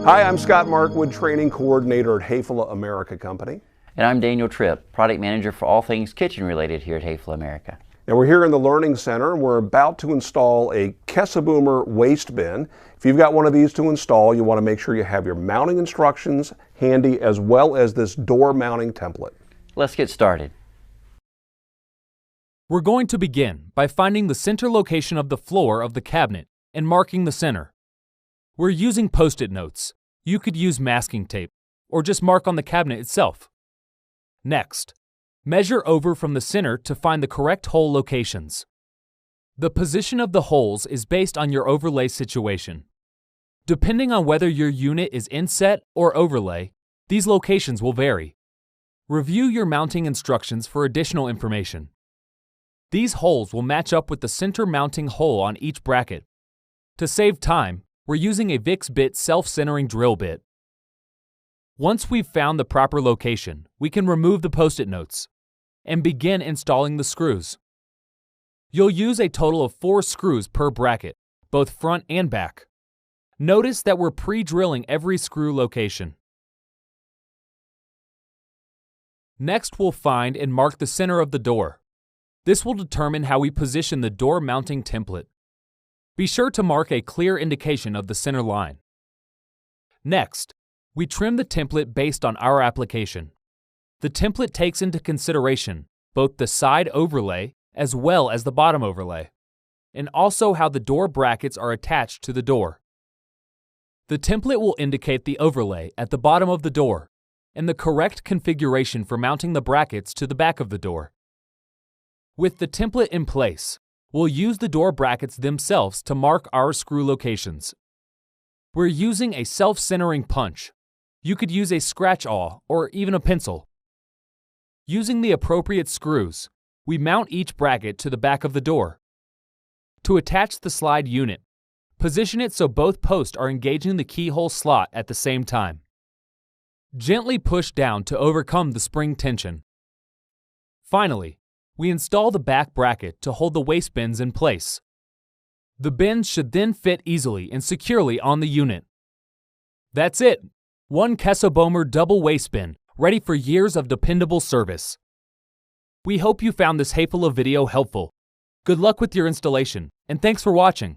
Hi, I'm Scott Markwood, Training Coordinator at Hafele America Company. And I'm Daniel Tripp, Product Manager for all things kitchen related here at Hafele America. Now we're here in the Learning Center and we're about to install a Kessebohmer waste bin. If you've got one of these to install, you want to make sure you have your mounting instructions handy as well as this door mounting template. Let's get started. We're going to begin by finding the center location of the floor of the cabinet and marking the center. We're using Post-it notes. You could use masking tape or just mark on the cabinet itself. Next, measure over from the center to find the correct hole locations. The position of the holes is based on your overlay situation. Depending on whether your unit is inset or overlay, these locations will vary. Review your mounting instructions for additional information. These holes will match up with the center mounting hole on each bracket. To save time, we're using a Vix-Bit self-centering drill bit. Once we've found the proper location, we can remove the Post-it notes and begin installing the screws. You'll use a total of 4 screws per bracket, both front and back. Notice that we're pre-drilling every screw location. Next, we'll find and mark the center of the door. This will determine how we position the door mounting template. Be sure to mark a clear indication of the center line. Next, we trim the template based on our application. The template takes into consideration both the side overlay as well as the bottom overlay, and also how the door brackets are attached to the door. The template will indicate the overlay at the bottom of the door and the correct configuration for mounting the brackets to the back of the door. With the template in place, we'll use the door brackets themselves to mark our screw locations. We're using a self-centering punch. You could use a scratch awl or even a pencil. Using the appropriate screws, we mount each bracket to the back of the door. To attach the slide unit, position it so both posts are engaging the keyhole slot at the same time. Gently push down to overcome the spring tension. Finally, we install the back bracket to hold the waste bins in place. The bins should then fit easily and securely on the unit. That's it! One Kessebohmer double waste bin, ready for years of dependable service. We hope you found this Hafele video helpful. Good luck with your installation, and thanks for watching.